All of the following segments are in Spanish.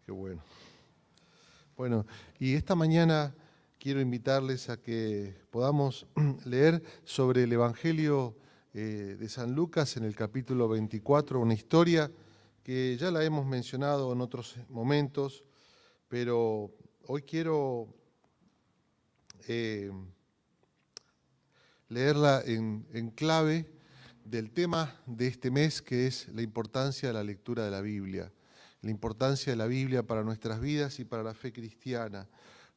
Qué bueno. Bueno, y esta mañana quiero invitarles a que podamos leer sobre el Evangelio de San Lucas en el capítulo 24, una historia que ya la hemos mencionado en otros momentos, pero hoy quiero leerla en clave del tema de este mes, que es la importancia de la lectura de la Biblia, la importancia de la Biblia para nuestras vidas y para la fe cristiana.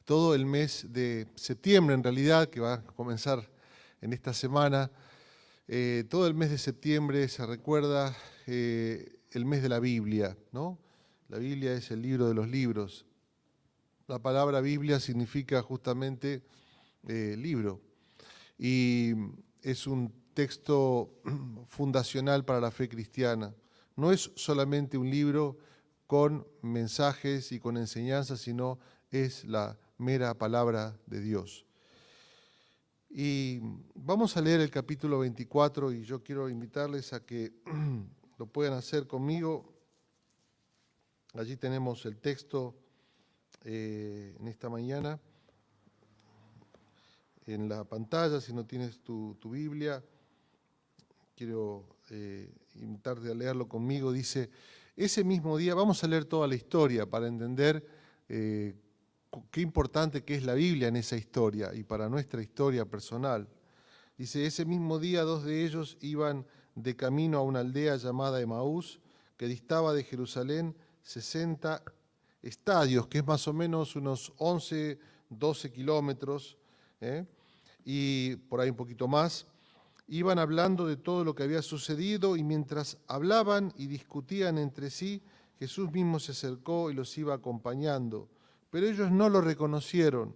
Todo el mes de septiembre, en realidad, que va a comenzar en esta semana, todo el mes de septiembre se recuerda el mes de la Biblia, ¿no? La Biblia es el libro de los libros. La palabra Biblia significa justamente libro, y es un texto fundacional para la fe cristiana. No es solamente un libro con mensajes y con enseñanzas, sino es la mera palabra de Dios. Y vamos a leer el capítulo 24 y yo quiero invitarles a que lo puedan hacer conmigo. Allí tenemos el texto en esta mañana en la pantalla. Si no tienes tu Biblia, quiero invitarte a leerlo conmigo. Dice: ese mismo día, vamos a leer toda la historia para entender qué importante que es la Biblia en esa historia y para nuestra historia personal. Dice: ese mismo día 2 de ellos iban de camino a una aldea llamada Emaús, que distaba de Jerusalén 60 estadios, que es más o menos unos 11, 12 kilómetros, y por ahí un poquito más. Iban hablando de todo lo que había sucedido, y mientras hablaban y discutían entre sí, Jesús mismo se acercó y los iba acompañando. Pero ellos no lo reconocieron,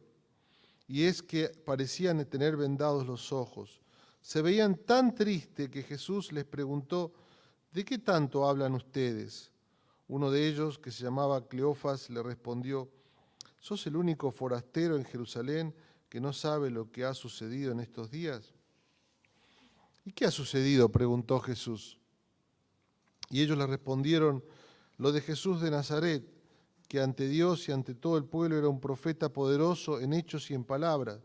y es que parecían tener vendados los ojos. Se veían tan tristes que Jesús les preguntó: ¿de qué tanto hablan ustedes? Uno de ellos, que se llamaba Cleofas, le respondió: ¿sos el único forastero en Jerusalén que no sabe lo que ha sucedido en estos días? ¿Y qué ha sucedido?, preguntó Jesús. Y ellos le respondieron: lo de Jesús de Nazaret, que ante Dios y ante todo el pueblo era un profeta poderoso en hechos y en palabras.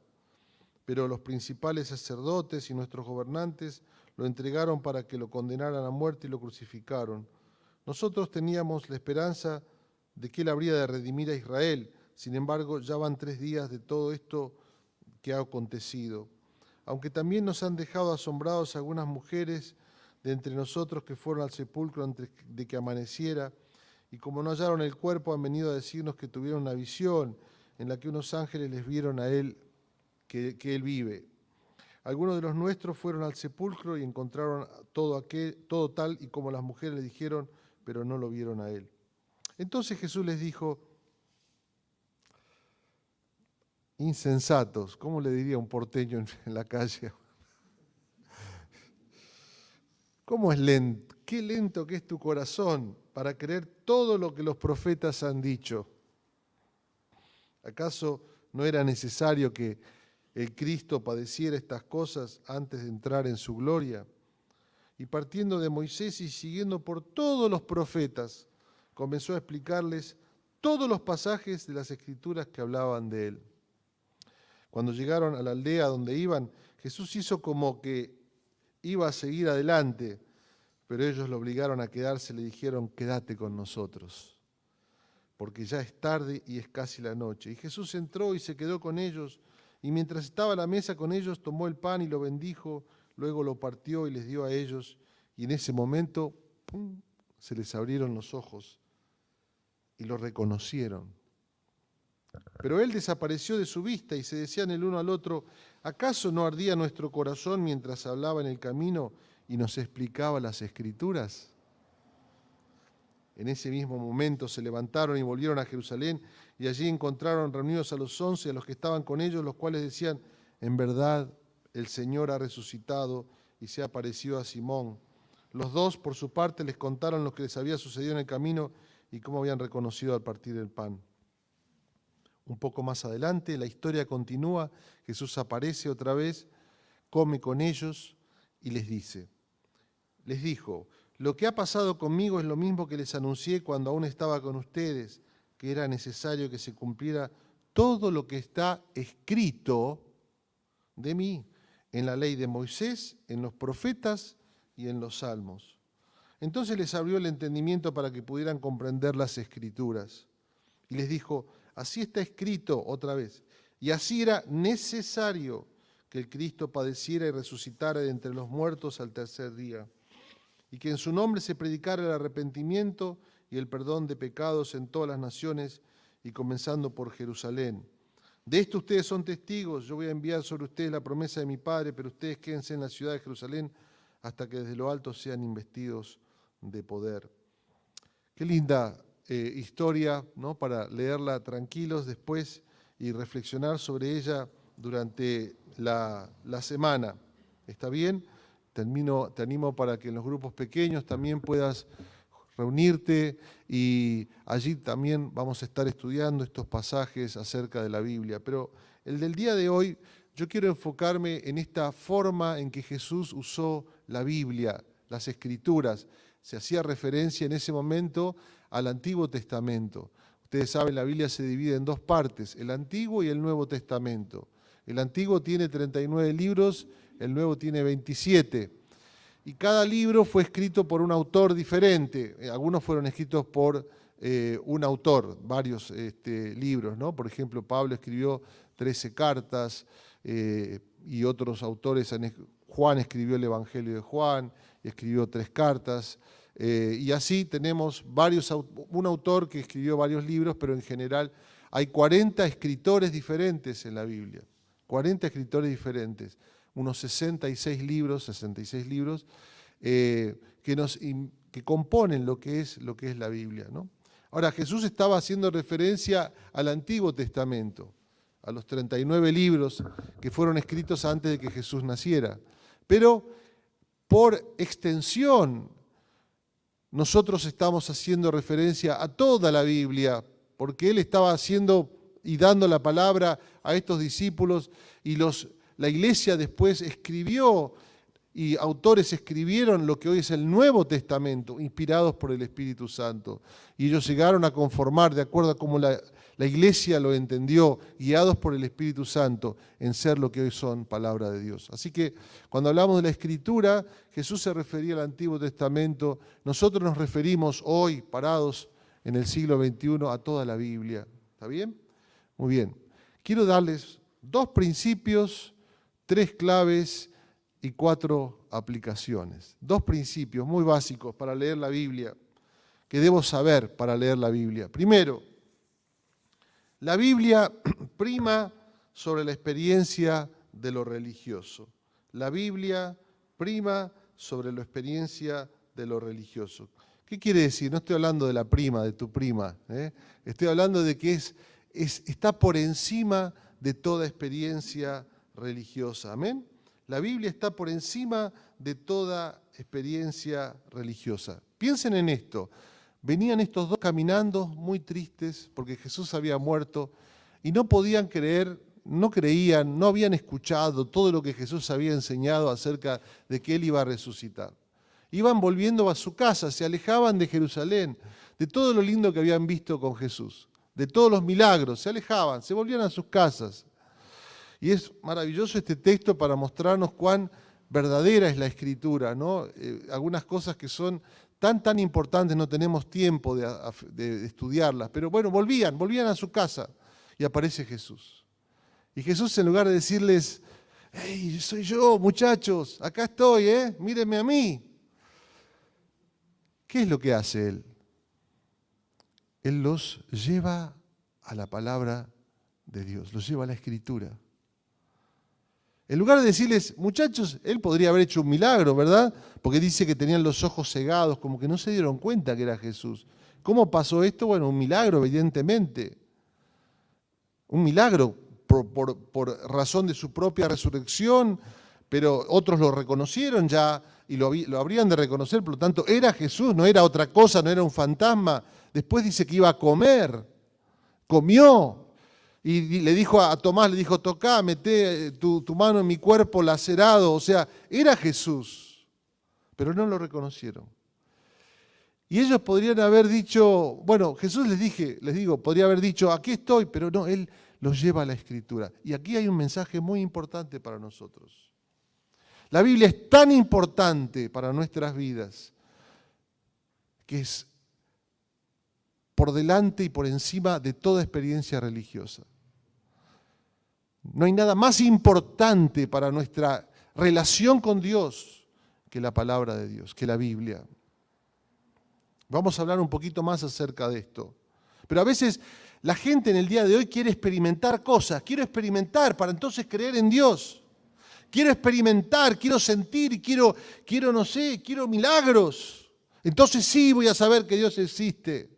Pero los principales sacerdotes y nuestros gobernantes lo entregaron para que lo condenaran a muerte y lo crucificaron. Nosotros teníamos la esperanza de que él habría de redimir a Israel. Sin embargo, ya van 3 días de todo esto que ha acontecido. Aunque también nos han dejado asombrados algunas mujeres de entre nosotros que fueron al sepulcro antes de que amaneciera, y como no hallaron el cuerpo, han venido a decirnos que tuvieron una visión en la que unos ángeles les vieron a él, que él vive. Algunos de los nuestros fueron al sepulcro y encontraron todo tal y como las mujeres le dijeron, pero no lo vieron a él. Entonces Jesús les dijo: insensatos, ¿cómo le diría un porteño en la calle? ¿Cómo es lento? Qué lento que es tu corazón para creer todo lo que los profetas han dicho. ¿Acaso no era necesario que el Cristo padeciera estas cosas antes de entrar en su gloria? Y partiendo de Moisés y siguiendo por todos los profetas, comenzó a explicarles todos los pasajes de las Escrituras que hablaban de él. Cuando llegaron a la aldea donde iban, Jesús hizo como que iba a seguir adelante, pero ellos lo obligaron a quedarse. Le dijeron: quédate con nosotros, porque ya es tarde y es casi la noche. Y Jesús entró y se quedó con ellos, y mientras estaba a la mesa con ellos, tomó el pan y lo bendijo, luego lo partió y les dio a ellos, y en ese momento, ¡pum!, se les abrieron los ojos y lo reconocieron. Pero él desapareció de su vista, y se decían el uno al otro: ¿acaso no ardía nuestro corazón mientras hablaba en el camino y nos explicaba las Escrituras? En ese mismo momento se levantaron y volvieron a Jerusalén, y allí encontraron reunidos a los 11, a los que estaban con ellos, los cuales decían: en verdad, el Señor ha resucitado y se ha aparecido a Simón. Los dos, por su parte, les contaron lo que les había sucedido en el camino y cómo habían reconocido al partir el pan. Un poco más adelante, la historia continúa. Jesús aparece otra vez, come con ellos y les dijo: lo que ha pasado conmigo es lo mismo que les anuncié cuando aún estaba con ustedes. que era necesario que se cumpliera todo lo que está escrito de mí en la ley de Moisés, en los profetas y en los salmos. Entonces les abrió el entendimiento para que pudieran comprender las Escrituras. Y les dijo, así está escrito otra vez, y así era necesario que el Cristo padeciera y resucitara de entre los muertos al tercer día, y que en su nombre se predicara el arrepentimiento y el perdón de pecados en todas las naciones, y comenzando por Jerusalén. De esto ustedes son testigos, yo voy a enviar sobre ustedes la promesa de mi Padre, pero ustedes quédense en la ciudad de Jerusalén hasta que desde lo alto sean investidos de poder. Qué linda historia, ¿no? Para leerla tranquilos después y reflexionar sobre ella durante la semana. ¿Está bien? Te animo para que en los grupos pequeños también puedas reunirte y allí también vamos a estar estudiando estos pasajes acerca de la Biblia. Pero el del día de hoy, yo quiero enfocarme en esta forma en que Jesús usó la Biblia, las Escrituras. Se hacía referencia en ese momento al Antiguo Testamento. Ustedes saben, la Biblia se divide en dos partes, el Antiguo y el Nuevo Testamento. El Antiguo tiene 39 libros, el Nuevo tiene 27. Y cada libro fue escrito por un autor diferente. Algunos fueron escritos por un autor, varios libros, ¿no? Por ejemplo, Pablo escribió 13 cartas y otros autores, Juan escribió el Evangelio de Juan, escribió 3 cartas. Y así tenemos un autor que escribió varios libros, pero en general hay 40 escritores diferentes en la Biblia. 40 escritores diferentes. Unos 66 libros que componen lo que es la Biblia, ¿no? Ahora, Jesús estaba haciendo referencia al Antiguo Testamento, a los 39 libros que fueron escritos antes de que Jesús naciera. Pero por extensión, nosotros estamos haciendo referencia a toda la Biblia, porque Él estaba haciendo y dando la palabra a estos discípulos y la iglesia después escribió y autores escribieron lo que hoy es el Nuevo Testamento, inspirados por el Espíritu Santo. Y ellos llegaron a conformar, de acuerdo a cómo la iglesia lo entendió, guiados por el Espíritu Santo, en ser lo que hoy son palabra de Dios. Así que cuando hablamos de la Escritura, Jesús se refería al Antiguo Testamento, nosotros nos referimos hoy, parados en el siglo XXI, a toda la Biblia. ¿Está bien? Muy bien. Quiero darles 2 principios, 3 claves y 4 aplicaciones. 2 principios muy básicos para leer la Biblia, que debo saber para leer la Biblia. Primero, la Biblia prima sobre la experiencia de lo religioso. La Biblia prima sobre la experiencia de lo religioso. ¿Qué quiere decir? No estoy hablando de la prima, de tu prima. Estoy hablando de que está por encima de toda experiencia religiosa. ¿Amén? La Biblia está por encima de toda experiencia religiosa. Piensen en esto. Venían estos 2 caminando muy tristes porque Jesús había muerto y no podían creer, no creían, no habían escuchado todo lo que Jesús había enseñado acerca de que Él iba a resucitar. Iban volviendo a su casa, se alejaban de Jerusalén, de todo lo lindo que habían visto con Jesús, de todos los milagros, se alejaban, se volvían a sus casas. Y es maravilloso este texto para mostrarnos cuán verdadera es la Escritura, ¿no? Algunas cosas que son tan importantes, no tenemos tiempo de estudiarlas, pero bueno, volvían a su casa y aparece Jesús. Y Jesús, en lugar de decirles, hey, soy yo, muchachos, acá estoy, mírenme a mí. ¿Qué es lo que hace Él? Él los lleva a la palabra de Dios, los lleva a la Escritura. En lugar de decirles, muchachos, Él podría haber hecho un milagro, ¿verdad? Porque dice que tenían los ojos cegados, como que no se dieron cuenta que era Jesús. ¿Cómo pasó esto? Bueno, un milagro, evidentemente. Un milagro por razón de su propia resurrección, pero otros lo reconocieron ya y lo habrían de reconocer, por lo tanto, era Jesús, no era otra cosa, no era un fantasma. Después dice que iba a comer, comió. Y le dijo a Tomás, le dijo, tocá, meté tu mano en mi cuerpo lacerado. O sea, era Jesús, pero no lo reconocieron. Y ellos podrían haber dicho, bueno, Jesús les digo, podría haber dicho, aquí estoy, pero no, Él los lleva a la Escritura. Y aquí hay un mensaje muy importante para nosotros. La Biblia es tan importante para nuestras vidas que es por delante y por encima de toda experiencia religiosa. No hay nada más importante para nuestra relación con Dios que la palabra de Dios, que la Biblia. Vamos a hablar un poquito más acerca de esto. Pero a veces la gente en el día de hoy quiere experimentar cosas. Quiero experimentar para entonces creer en Dios. Quiero experimentar, quiero sentir, quiero no sé, quiero milagros. Entonces sí voy a saber que Dios existe.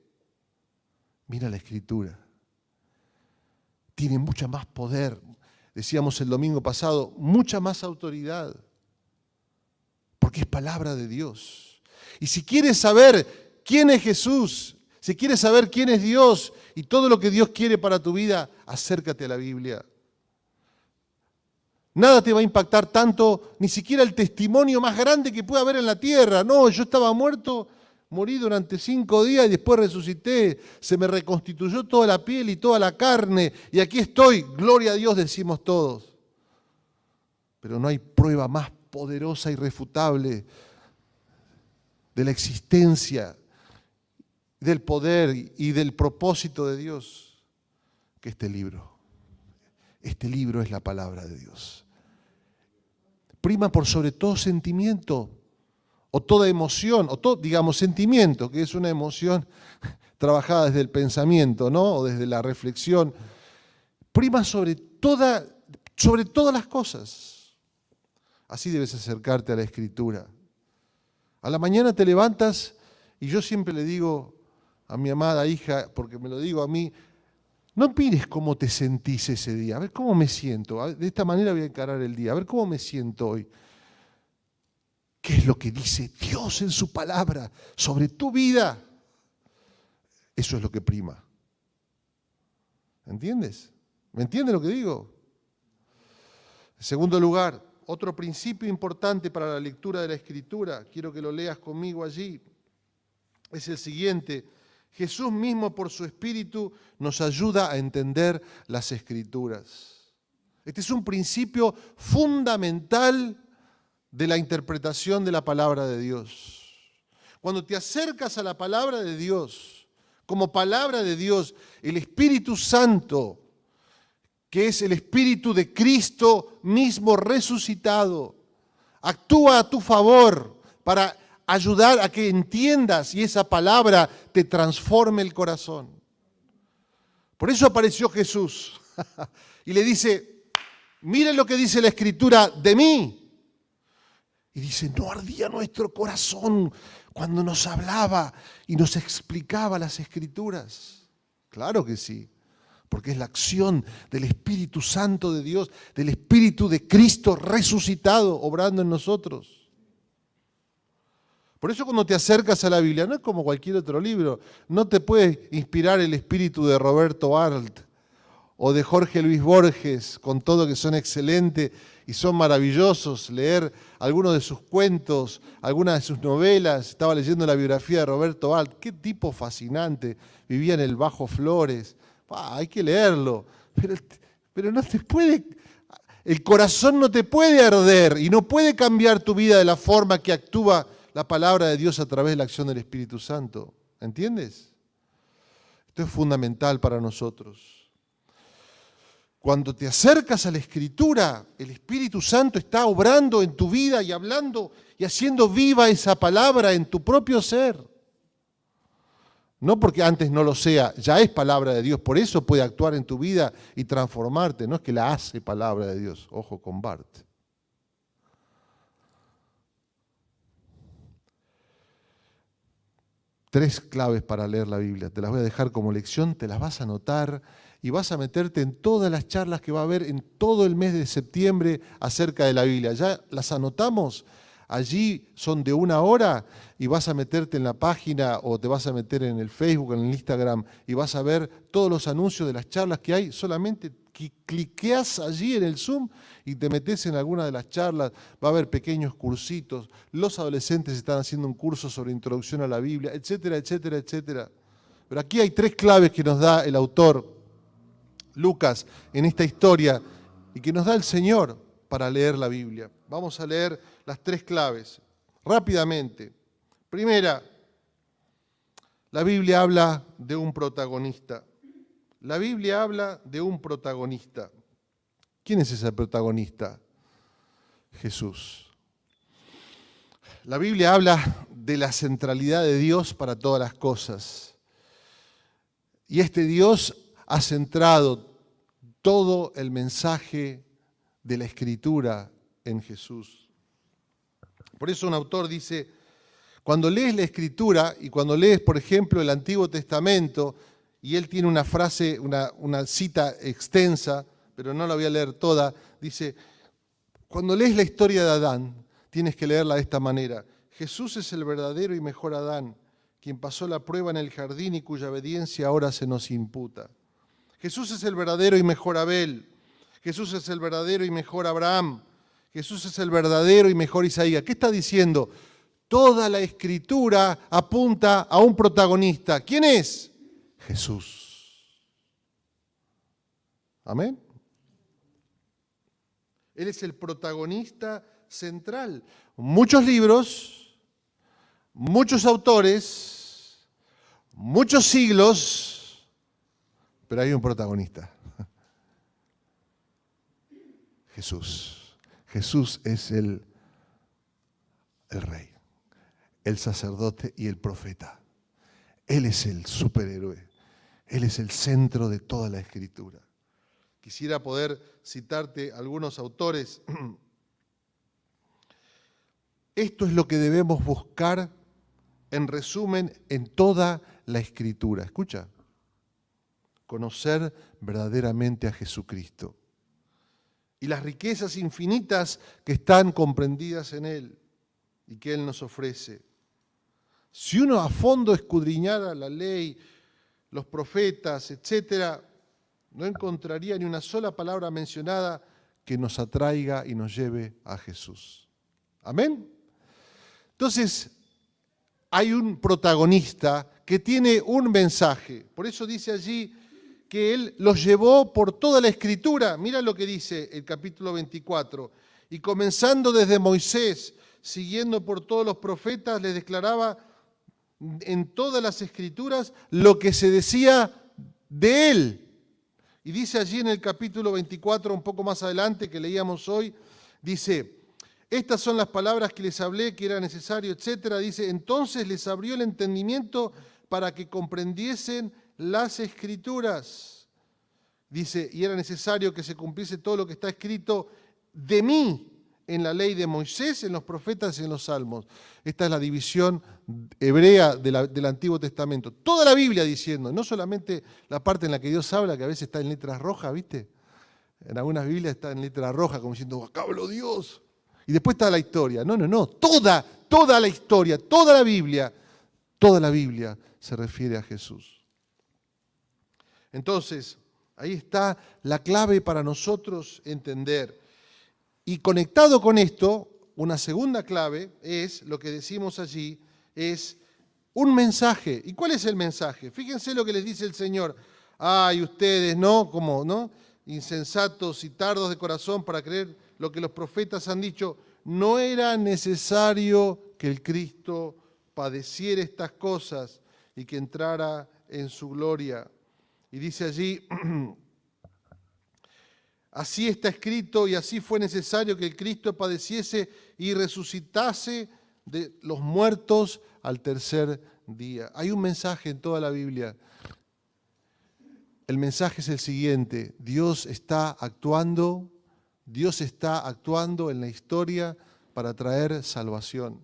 Mira la Escritura. Tiene mucha más poder. Decíamos el domingo pasado, mucha más autoridad. Porque es palabra de Dios. Y si quieres saber quién es Jesús, si quieres saber quién es Dios y todo lo que Dios quiere para tu vida, acércate a la Biblia. Nada te va a impactar tanto, ni siquiera el testimonio más grande que pueda haber en la tierra. No, yo estaba muerto, morí durante 5 días y después resucité. Se me reconstituyó toda la piel y toda la carne. Y aquí estoy, gloria a Dios decimos todos. Pero no hay prueba más poderosa, irrefutable de la existencia, del poder y del propósito de Dios que este libro. Este libro es la palabra de Dios. Prima por sobre todo sentimiento o toda emoción, o todo, digamos, sentimiento, que es una emoción trabajada desde el pensamiento, ¿no? O desde la reflexión. Prima sobre todas las cosas. Así debes acercarte a la Escritura. A la mañana te levantas y yo siempre le digo a mi amada hija, porque me lo digo a mí, no mires cómo te sentís ese día, a ver cómo me siento, de esta manera voy a encarar el día, a ver cómo me siento hoy. ¿Qué es lo que dice Dios en su palabra sobre tu vida? Eso es lo que prima. ¿Entiendes? ¿Me entiendes lo que digo? En segundo lugar, otro principio importante para la lectura de la Escritura, quiero que lo leas conmigo allí, es el siguiente. Jesús mismo por su Espíritu nos ayuda a entender las Escrituras. Este es un principio fundamental de la interpretación de la palabra de Dios. Cuando te acercas a la palabra de Dios, como palabra de Dios, el Espíritu Santo, que es el Espíritu de Cristo mismo resucitado, actúa a tu favor para ayudar a que entiendas y esa palabra te transforme el corazón. Por eso apareció Jesús y le dice, miren lo que dice la Escritura de mí. Y dice, ¿no ardía nuestro corazón cuando nos hablaba y nos explicaba las Escrituras? Claro que sí, porque es la acción del Espíritu Santo de Dios, del Espíritu de Cristo resucitado, obrando en nosotros. Por eso cuando te acercas a la Biblia, no es como cualquier otro libro, no te puede inspirar el espíritu de Roberto Arlt o de Jorge Luis Borges, con todo que son excelentes y son maravillosos, leer algunos de sus cuentos, algunas de sus novelas. Estaba leyendo la biografía de Roberto Arlt, qué tipo fascinante, vivía en el Bajo Flores, hay que leerlo, pero no te puede, el corazón no te puede arder y no puede cambiar tu vida de la forma que actúa la palabra de Dios a través de la acción del Espíritu Santo. ¿Entiendes? Esto es fundamental para nosotros. Cuando te acercas a la Escritura, el Espíritu Santo está obrando en tu vida y hablando y haciendo viva esa palabra en tu propio ser. No porque antes no lo sea, ya es palabra de Dios, por eso puede actuar en tu vida y transformarte. No es que la hace palabra de Dios. Ojo con Bart. 3 claves para leer la Biblia. Te las voy a dejar como lección, te las vas a anotar y vas a meterte en todas las charlas que va a haber en todo el mes de septiembre acerca de la Biblia. Ya las anotamos, allí son de 1 hora y vas a meterte en la página o te vas a meter en el Facebook, en el Instagram y vas a ver todos los anuncios de las charlas que hay. Solamente cliqueás allí en el Zoom y te metes en alguna de las charlas, va a haber pequeños cursitos, los adolescentes están haciendo un curso sobre introducción a la Biblia, etcétera, etcétera, etcétera. Pero aquí hay 3 claves que nos da el autor Lucas en esta historia y que nos da el Señor para leer la Biblia. Vamos a leer las 3 claves rápidamente. Primera, la Biblia habla de un protagonista. La Biblia habla de un protagonista. ¿Quién es ese protagonista? Jesús. La Biblia habla de la centralidad de Dios para todas las cosas. Y este Dios ha centrado todo el mensaje de la Escritura en Jesús. Por eso un autor dice, cuando lees la Escritura y cuando lees, por ejemplo, el Antiguo Testamento, y él tiene una frase, una cita extensa, pero no la voy a leer toda, dice, cuando lees la historia de Adán, tienes que leerla de esta manera. Jesús es el verdadero y mejor Adán, quien pasó la prueba en el jardín y cuya obediencia ahora se nos imputa. Jesús es el verdadero y mejor Abel. Jesús es el verdadero y mejor Abraham. Jesús es el verdadero y mejor Isaías. ¿Qué está diciendo? Toda la Escritura apunta a un protagonista. ¿Quién es? Jesús. Amén. Él es el protagonista central. Muchos libros, muchos autores, muchos siglos, pero hay un protagonista. Jesús. Jesús es el rey, el sacerdote y el profeta. Él es el superhéroe. Él es el centro de toda la Escritura. Quisiera poder citarte algunos autores. Esto es lo que debemos buscar, en resumen, en toda la Escritura. Escucha. Conocer verdaderamente a Jesucristo y las riquezas infinitas que están comprendidas en Él y que Él nos ofrece. Si uno a fondo escudriñara la ley, los profetas, etcétera, no encontraría ni una sola palabra mencionada que nos atraiga y nos lleve a Jesús. ¿Amén? Entonces, hay un protagonista que tiene un mensaje. Por eso dice allí que Él los llevó por toda la Escritura. Mira lo que dice el capítulo 24. Y comenzando desde Moisés, siguiendo por todos los profetas, les declaraba en todas las Escrituras lo que se decía de Él. Y dice allí en el capítulo 24, un poco más adelante, que leíamos hoy, dice, estas son las palabras que les hablé, que era necesario, etcétera. Dice, entonces les abrió el entendimiento para que comprendiesen las Escrituras. Dice, y era necesario que se cumpliese todo lo que está escrito de mí en la ley de Moisés, en los profetas y en los salmos. Esta es la división hebrea del Antiguo Testamento. Toda la Biblia diciendo, no solamente la parte en la que Dios habla, que a veces está en letras rojas, ¿viste? En algunas Biblias está en letra roja, como diciendo, acá habló Dios. Y después está la historia. No. Toda la historia, toda la Biblia se refiere a Jesús. Entonces, ahí está la clave para nosotros entender. Y conectado con esto, una segunda clave es, lo que decimos allí, es un mensaje. ¿Y cuál es el mensaje? Fíjense lo que les dice el Señor. Ay, ustedes, ¿no? ¿Cómo, no? Insensatos y tardos de corazón para creer lo que los profetas han dicho. No era necesario que el Cristo padeciera estas cosas y que entrara en su gloria. Y dice allí, así está escrito y así fue necesario que el Cristo padeciese y resucitase de los muertos al tercer día. Hay un mensaje en toda la Biblia. El mensaje es el siguiente: Dios está actuando en la historia para traer salvación.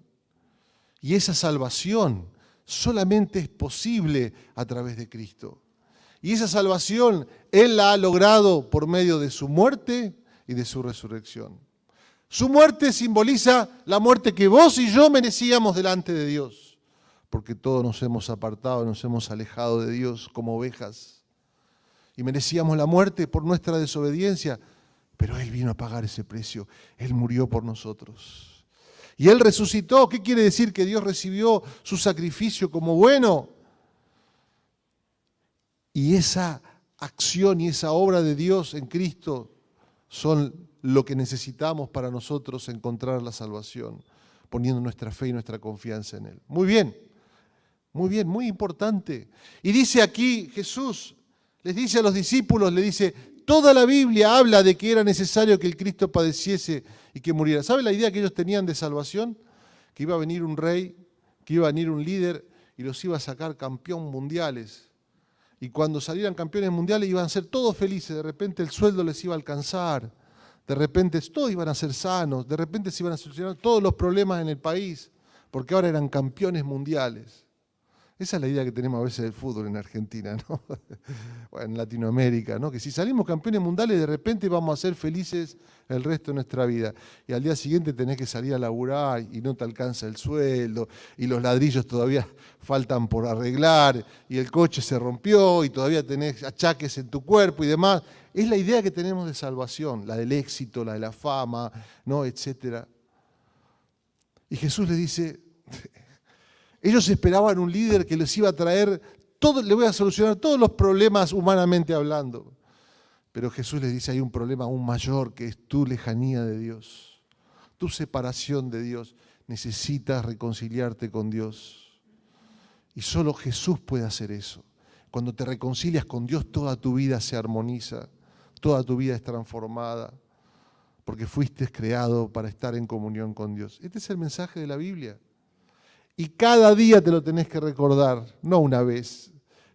Y esa salvación solamente es posible a través de Cristo. Y esa salvación Él la ha logrado por medio de su muerte y de su resurrección. Su muerte simboliza la muerte que vos y yo merecíamos delante de Dios, porque todos nos hemos apartado, nos hemos alejado de Dios como ovejas. y merecíamos la muerte por nuestra desobediencia, pero Él vino a pagar ese precio. Él murió por nosotros. Y Él resucitó. ¿Qué quiere decir? Que Dios recibió su sacrificio como bueno. Y esa acción y esa obra de Dios en Cristo son lo que necesitamos para nosotros encontrar la salvación, poniendo nuestra fe y nuestra confianza en Él. Muy bien, muy importante. Y dice aquí Jesús, les dice a los discípulos, le dice, toda la Biblia habla de que era necesario que el Cristo padeciese y que muriera. ¿Sabe la idea que ellos tenían de salvación? Que iba a venir un rey, que iba a venir un líder y los iba a sacar campeón mundiales. Y cuando salieran campeones mundiales iban a ser todos felices, de repente el sueldo les iba a alcanzar, de repente todos iban a ser sanos, de repente se iban a solucionar todos los problemas en el país, porque ahora eran campeones mundiales. Esa es la idea que tenemos a veces del fútbol en Argentina, ¿no? Bueno, en Latinoamérica, ¿no? Que si salimos campeones mundiales, de repente vamos a ser felices el resto de nuestra vida. Y al día siguiente tenés que salir a laburar y no te alcanza el sueldo, y los ladrillos todavía faltan por arreglar, y el coche se rompió, y todavía tenés achaques en tu cuerpo y demás. Es la idea que tenemos de salvación, la del éxito, la de la fama, ¿no? Etcétera. Y Jesús les dice... Ellos esperaban un líder que les iba a traer todo, le voy a solucionar todos los problemas humanamente hablando. Pero Jesús les dice, hay un problema aún mayor, que es tu lejanía de Dios, tu separación de Dios. Necesitas reconciliarte con Dios. Y solo Jesús puede hacer eso. Cuando te reconcilias con Dios, toda tu vida se armoniza, toda tu vida es transformada, porque fuiste creado para estar en comunión con Dios. Este es el mensaje de la Biblia. Y cada día te lo tenés que recordar, no una vez.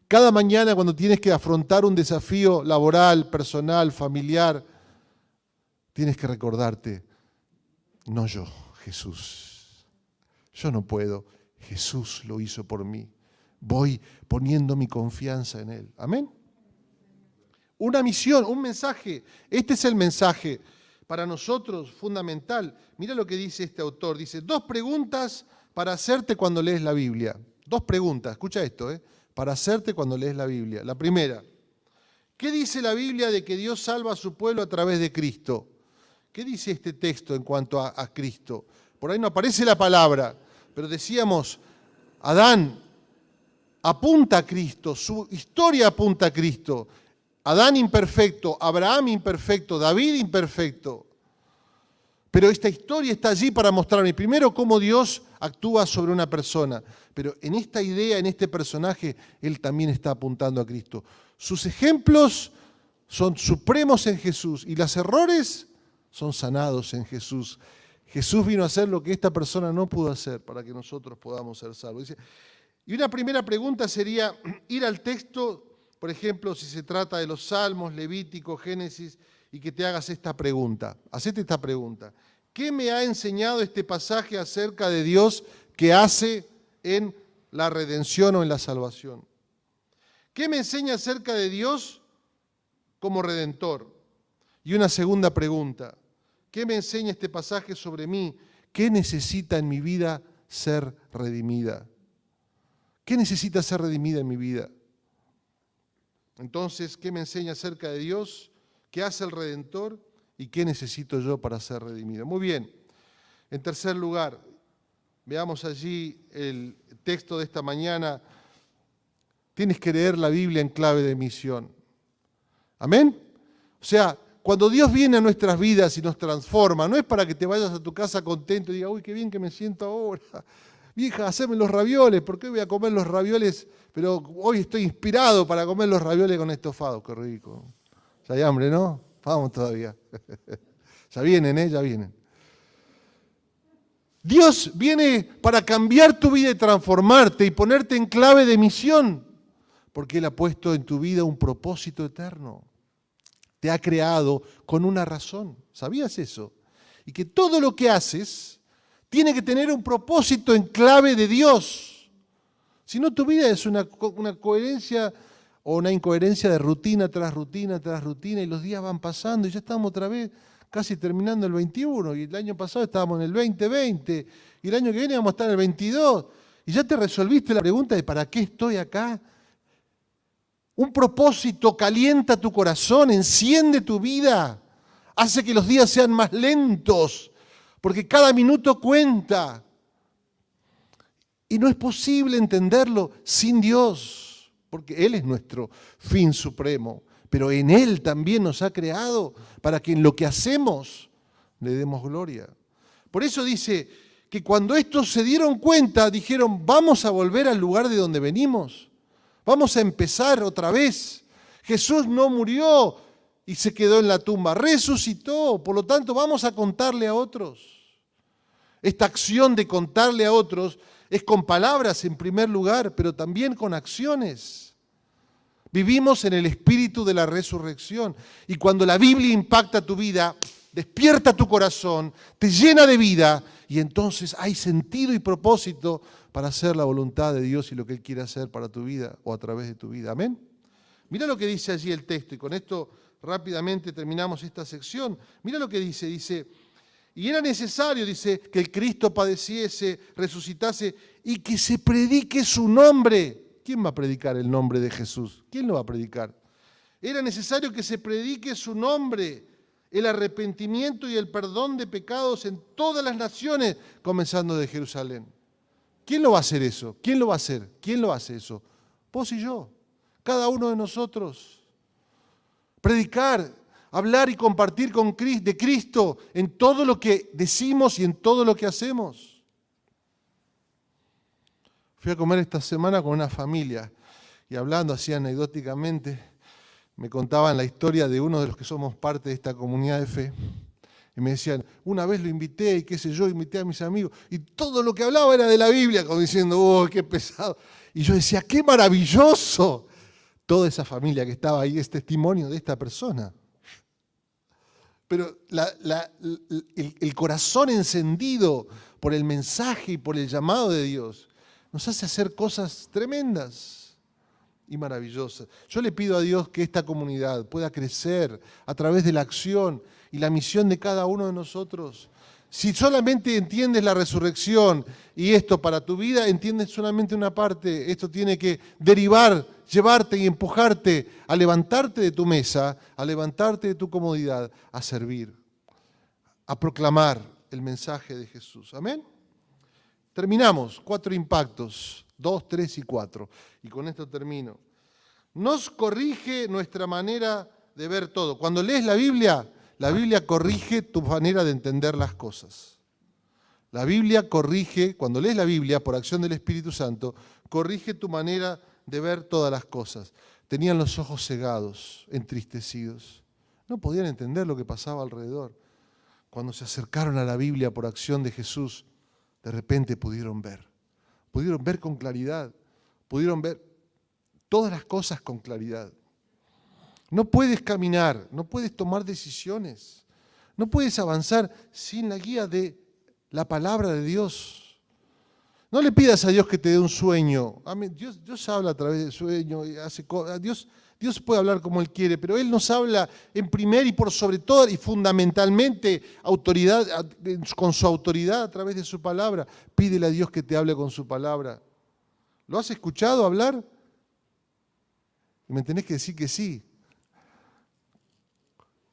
Cada mañana cuando tienes que afrontar un desafío laboral, personal, familiar, tienes que recordarte, no yo, Jesús. Yo no puedo, Jesús lo hizo por mí. Voy poniendo mi confianza en Él. Amén. Una misión, un mensaje. Este es el mensaje para nosotros fundamental. Mira lo que dice este autor. Dice, 2 preguntas para hacerte cuando lees la Biblia. 2 preguntas, escucha esto, para hacerte cuando lees la Biblia. La primera, ¿qué dice la Biblia de que Dios salva a su pueblo a través de Cristo? ¿Qué dice este texto en cuanto a Cristo? Por ahí no aparece la palabra, pero decíamos, Adán apunta a Cristo, su historia apunta a Cristo. Adán imperfecto, Abraham imperfecto, David imperfecto. Pero esta historia está allí para mostrarme primero cómo Dios actúa sobre una persona. Pero en esta idea, en este personaje, Él también está apuntando a Cristo. Sus ejemplos son supremos en Jesús y los errores son sanados en Jesús. Jesús vino a hacer lo que esta persona no pudo hacer para que nosotros podamos ser salvos. Y una primera pregunta sería ir al texto, por ejemplo, si se trata de los Salmos, Levítico, Génesis, y que te hagas esta pregunta. Hacete esta pregunta. ¿Qué me ha enseñado este pasaje acerca de Dios que hace en la redención o en la salvación? ¿Qué me enseña acerca de Dios como redentor? Y una segunda pregunta. ¿Qué me enseña este pasaje sobre mí? ¿Qué necesita en mi vida ser redimida? ¿Qué necesita ser redimida en mi vida? Entonces, ¿qué me enseña acerca de Dios? ¿Qué hace el Redentor? ¿Y qué necesito yo para ser redimido? Muy bien. En tercer lugar, veamos allí el texto de esta mañana. Tienes que leer la Biblia en clave de misión. ¿Amén? O sea, cuando Dios viene a nuestras vidas y nos transforma, no es para que te vayas a tu casa contento y digas, uy, qué bien que me siento ahora. Vieja, haceme los ravioles, ¿por qué voy a comer los ravioles? Pero hoy estoy inspirado para comer los ravioles con estofado, qué rico. Ya hay hambre, ¿no? Vamos todavía. Ya vienen, ya vienen. Dios viene para cambiar tu vida y transformarte y ponerte en clave de misión, porque Él ha puesto en tu vida un propósito eterno. Te ha creado con una razón. ¿Sabías eso? Y que todo lo que haces tiene que tener un propósito en clave de Dios. Si no, tu vida es una coherencia o una incoherencia de rutina tras rutina tras rutina, y los días van pasando y ya estamos otra vez casi terminando el 21, y el año pasado estábamos en el 2020, y el año que viene vamos a estar en el 22, y ya te resolviste la pregunta de ¿para qué estoy acá? Un propósito calienta tu corazón, enciende tu vida, hace que los días sean más lentos, porque cada minuto cuenta. Y no es posible entenderlo sin Dios, porque Él es nuestro fin supremo, pero en Él también nos ha creado para que en lo que hacemos le demos gloria. Por eso dice que cuando estos se dieron cuenta, dijeron, vamos a volver al lugar de donde venimos, vamos a empezar otra vez. Jesús no murió y se quedó en la tumba, resucitó, por lo tanto vamos a contarle a otros. Esta acción de contarle a otros es con palabras en primer lugar, pero también con acciones. Vivimos en el espíritu de la resurrección y cuando la Biblia impacta tu vida, despierta tu corazón, te llena de vida y entonces hay sentido y propósito para hacer la voluntad de Dios y lo que Él quiere hacer para tu vida o a través de tu vida. Amén. Mira lo que dice allí el texto y con esto rápidamente terminamos esta sección. Mira lo que dice, y era necesario, dice, que el Cristo padeciese, resucitase y que se predique su nombre. ¿Quién va a predicar el nombre de Jesús? ¿Quién lo va a predicar? Era necesario que se predique su nombre, el arrepentimiento y el perdón de pecados en todas las naciones, comenzando de Jerusalén. ¿Quién lo va a hacer eso? ¿Quién lo va a hacer? ¿Quién lo hace eso? Vos y yo, cada uno de nosotros. Predicar, hablar y compartir de Cristo en todo lo que decimos y en todo lo que hacemos. Fui a comer esta semana con una familia y hablando así anecdóticamente, me contaban la historia de uno de los que somos parte de esta comunidad de fe. Y me decían, una vez lo invité y qué sé yo, invité a mis amigos y todo lo que hablaba era de la Biblia, como diciendo, oh, qué pesado. Y yo decía, qué maravilloso. Toda esa familia que estaba ahí es testimonio de esta persona. Pero el corazón encendido por el mensaje y por el llamado de Dios nos hace hacer cosas tremendas y maravillosas. Yo le pido a Dios que esta comunidad pueda crecer a través de la acción y la misión de cada uno de nosotros. Si solamente entiendes la resurrección y esto para tu vida, entiendes solamente una parte. Esto tiene que derivar, llevarte y empujarte a levantarte de tu mesa, a levantarte de tu comodidad, a servir, a proclamar el mensaje de Jesús. Amén. Terminamos. 4 impactos, 2, 3 y 4. Y con esto termino. Nos corrige nuestra manera de ver todo. Cuando lees la Biblia corrige tu manera de entender las cosas. La Biblia corrige, cuando lees la Biblia por acción del Espíritu Santo, corrige tu manera de ver todas las cosas. Tenían los ojos cegados, entristecidos. No podían entender lo que pasaba alrededor. Cuando se acercaron a la Biblia por acción de Jesús, de repente pudieron ver. Pudieron ver con claridad. Pudieron ver todas las cosas con claridad. No puedes caminar, no puedes tomar decisiones, no puedes avanzar sin la guía de la palabra de Dios. No le pidas a Dios que te dé un sueño. Dios habla a través del sueño, Dios puede hablar como Él quiere, pero Él nos habla en primer y por sobre todo y fundamentalmente con su autoridad a través de su palabra. Pídele a Dios que te hable con su palabra. ¿Lo has escuchado hablar? Y me tenés que decir que sí.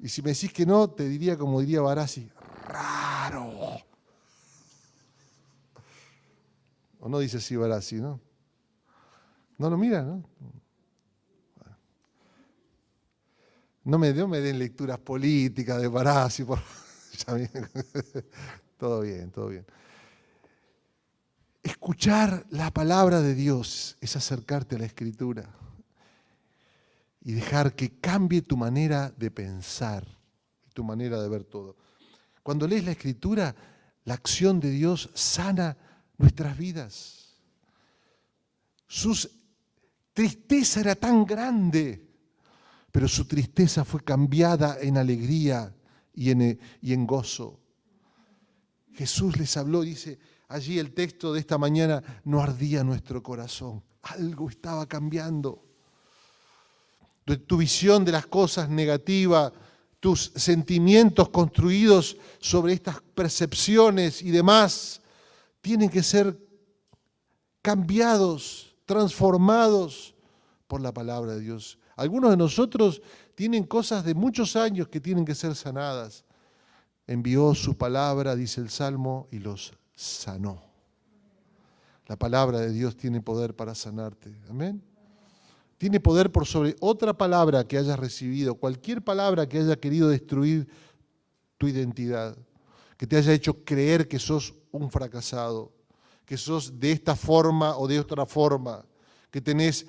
Y si me decís que no, te diría como diría Barassi, raro. O no dice así Barassi, ¿no? No lo mira, ¿no? No me den lecturas políticas de Barassi. Todo bien, todo bien. Escuchar la palabra de Dios es acercarte a la Escritura y dejar que cambie tu manera de pensar, tu manera de ver todo. Cuando lees la Escritura, la acción de Dios sana nuestras vidas. Su tristeza era tan grande, pero su tristeza fue cambiada en alegría y en gozo. Jesús les habló, dice allí el texto de esta mañana, no ardía nuestro corazón, algo estaba cambiando. Tu visión de las cosas negativa, tus sentimientos construidos sobre estas percepciones y demás, tienen que ser cambiados, transformados por la palabra de Dios. Algunos de nosotros tienen cosas de muchos años que tienen que ser sanadas. Envió su palabra, dice el Salmo, y los sanó. La palabra de Dios tiene poder para sanarte. Amén. Tiene poder por sobre otra palabra que hayas recibido, cualquier palabra que haya querido destruir tu identidad, que te haya hecho creer que sos un fracasado, que sos de esta forma o de otra forma, que tenés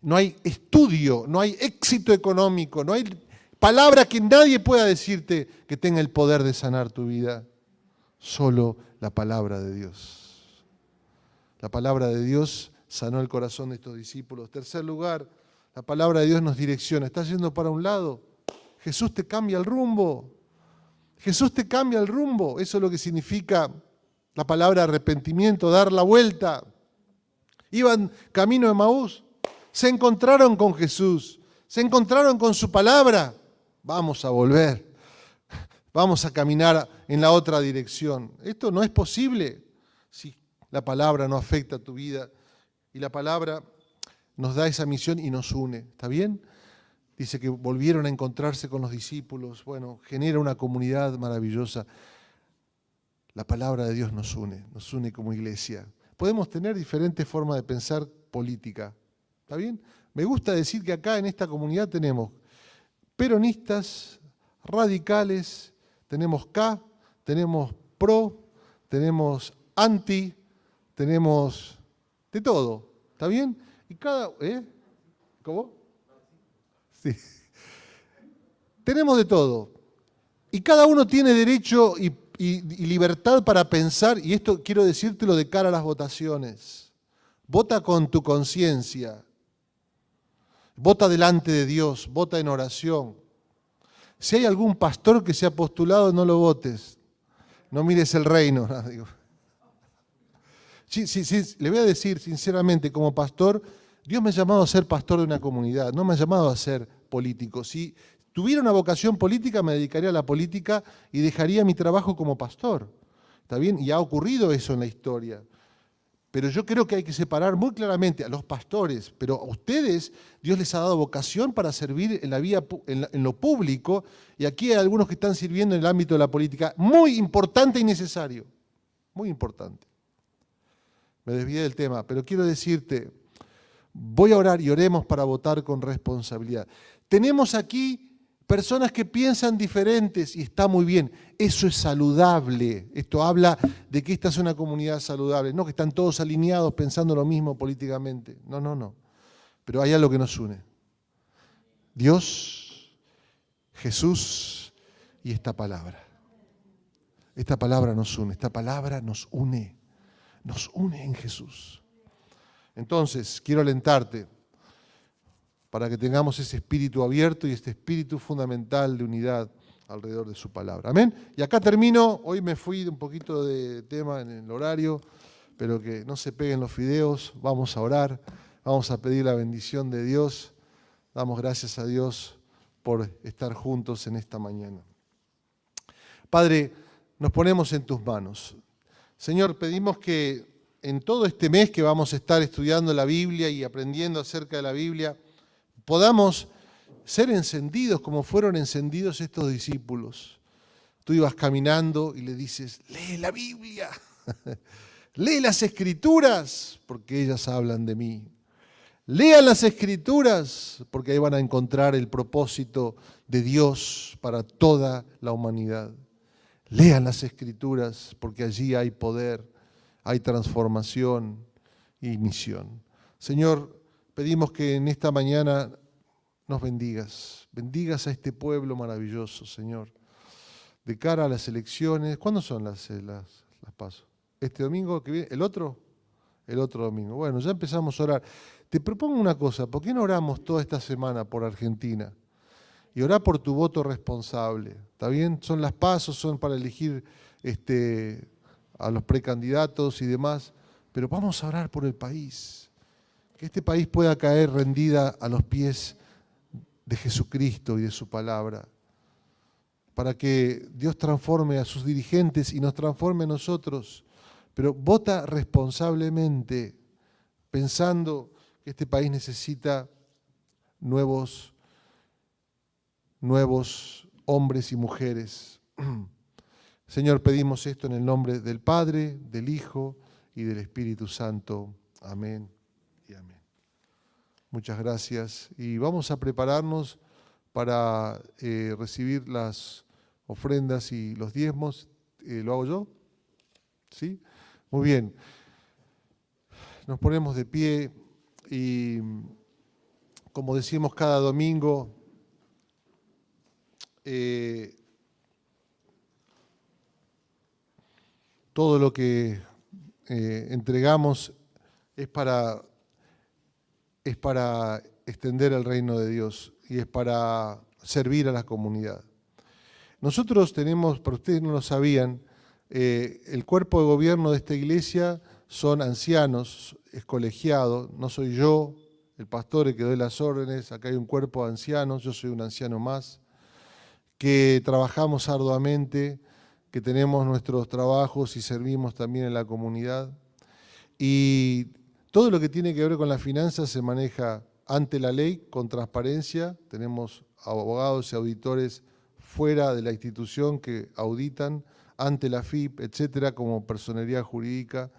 no hay estudio, no hay éxito económico, no hay palabra que nadie pueda decirte que tenga el poder de sanar tu vida. Solo la palabra de Dios. La palabra de Dios sanó el corazón de estos discípulos. Tercer lugar, la palabra de Dios nos direcciona. ¿Estás yendo para un lado? Jesús te cambia el rumbo. Jesús te cambia el rumbo. Eso es lo que significa la palabra arrepentimiento, dar la vuelta. Iban camino de Emaús, se encontraron con Jesús, se encontraron con su palabra. Vamos a volver, vamos a caminar en la otra dirección. Esto no es posible si la palabra no afecta a tu vida y la palabra nos da esa misión y nos une. ¿Está bien? Dice que volvieron a encontrarse con los discípulos. Bueno, genera una comunidad maravillosa. La palabra de Dios nos une como iglesia. Podemos tener diferentes formas de pensar política. ¿Está bien? Me gusta decir que acá en esta comunidad tenemos peronistas, radicales, tenemos K, tenemos pro, tenemos anti, tenemos de todo. ¿Está bien? Y cada... ¿Cómo? Sí. Tenemos de todo. Y cada uno tiene derecho y libertad para pensar, y esto quiero decírtelo de cara a las votaciones. Vota con tu conciencia. Vota delante de Dios, vota en oración. Si hay algún pastor que se ha postulado, no lo votes. No mires el reino. No, digo. Sí, le voy a decir sinceramente, como pastor, Dios me ha llamado a ser pastor de una comunidad, no me ha llamado a ser político. Si tuviera una vocación política, me dedicaría a la política y dejaría mi trabajo como pastor. ¿Está bien? Y ha ocurrido eso en la historia. Pero yo creo que hay que separar muy claramente a los pastores, pero a ustedes Dios les ha dado vocación para servir en la vida, en lo público, y aquí hay algunos que están sirviendo en el ámbito de la política, muy importante y necesario, muy importante. Me desvié del tema, pero quiero decirte, voy a orar y oremos para votar con responsabilidad. Tenemos aquí personas que piensan diferentes y está muy bien. Eso es saludable. Esto habla de que esta es una comunidad saludable. No que están todos alineados pensando lo mismo políticamente. No. Pero hay algo que nos une. Dios, Jesús y esta palabra. Esta palabra nos une. Esta palabra nos une. Nos une en Jesús. Entonces, quiero alentarte para que tengamos ese espíritu abierto y este espíritu fundamental de unidad alrededor de su palabra. Amén. Y acá termino. Hoy me fui un poquito de tema en el horario, pero que no se peguen los fideos. Vamos a orar, vamos a pedir la bendición de Dios. Damos gracias a Dios por estar juntos en esta mañana. Padre, nos ponemos en tus manos. Señor, pedimos que en todo este mes que vamos a estar estudiando la Biblia y aprendiendo acerca de la Biblia, podamos ser encendidos como fueron encendidos estos discípulos. Tú ibas caminando y le dices, lee la Biblia, lee las Escrituras, porque ellas hablan de mí. Lean las Escrituras, porque ahí van a encontrar el propósito de Dios para toda la humanidad. Lean las Escrituras, porque allí hay poder, hay transformación y misión. Señor, pedimos que en esta mañana nos bendigas. Bendigas a este pueblo maravilloso, Señor. De cara a las elecciones, ¿cuándo son las PASO? ¿Este domingo que viene? ¿El otro? El otro domingo. Bueno, ya empezamos a orar. Te propongo una cosa, ¿por qué no oramos toda esta semana por Argentina? Y orá por tu voto responsable. ¿Está bien? Son las PASO, son para elegir a los precandidatos y demás. Pero vamos a orar por el país. Que este país pueda caer rendida a los pies de Jesucristo y de su palabra. Para que Dios transforme a sus dirigentes y nos transforme a nosotros. Pero vota responsablemente. pensando que este país necesita nuevos hombres y mujeres. Señor, pedimos esto en el nombre del Padre, del Hijo y del Espíritu Santo. Amén y amén. Muchas gracias. Y vamos a prepararnos para recibir las ofrendas y los diezmos. ¿Lo hago yo? ¿Sí? Muy bien. Nos ponemos de pie y, como decimos cada domingo, todo lo que entregamos es para extender el reino de Dios y es para servir a la comunidad. Nosotros tenemos, para ustedes no lo sabían, el cuerpo de gobierno de esta iglesia son ancianos, es colegiado, no soy yo, el pastor el que doy las órdenes, acá hay un cuerpo de ancianos, yo soy un anciano más, que trabajamos arduamente, que tenemos nuestros trabajos y servimos también en la comunidad. Y todo lo que tiene que ver con las finanzas se maneja ante la ley, con transparencia. Tenemos abogados y auditores fuera de la institución que auditan ante la FIP, etcétera, como personería jurídica.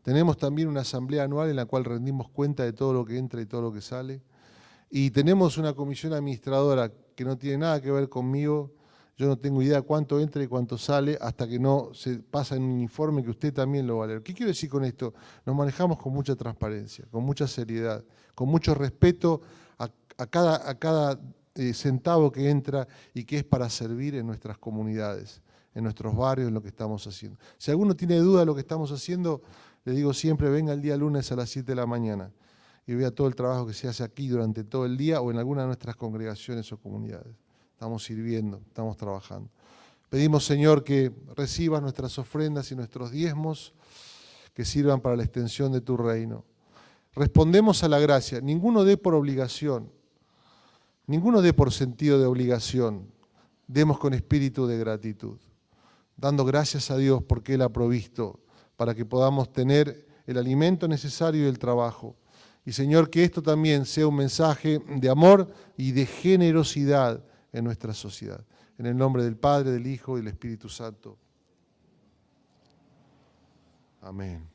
Tenemos también una asamblea anual en la cual rendimos cuenta de todo lo que entra y todo lo que sale. Y tenemos una comisión administradora que no tiene nada que ver conmigo. Yo no tengo idea cuánto entra y cuánto sale hasta que no se pasa en un informe que usted también lo va a leer. ¿Qué quiero decir con esto? Nos manejamos con mucha transparencia, con mucha seriedad, con mucho respeto a cada centavo que entra y que es para servir en nuestras comunidades, en nuestros barrios, en lo que estamos haciendo. Si alguno tiene duda de lo que estamos haciendo, le digo siempre, venga el día lunes a las 7 de la mañana y vea todo el trabajo que se hace aquí durante todo el día o en alguna de nuestras congregaciones o comunidades. Estamos sirviendo, estamos trabajando. Pedimos, Señor, que recibas nuestras ofrendas y nuestros diezmos que sirvan para la extensión de tu reino. Respondemos a la gracia. Ninguno dé por obligación, ninguno dé por sentido de obligación. Demos con espíritu de gratitud, dando gracias a Dios porque Él ha provisto para que podamos tener el alimento necesario y el trabajo. Y, Señor, que esto también sea un mensaje de amor y de generosidad en nuestra sociedad. En el nombre del Padre, del Hijo y del Espíritu Santo. Amén.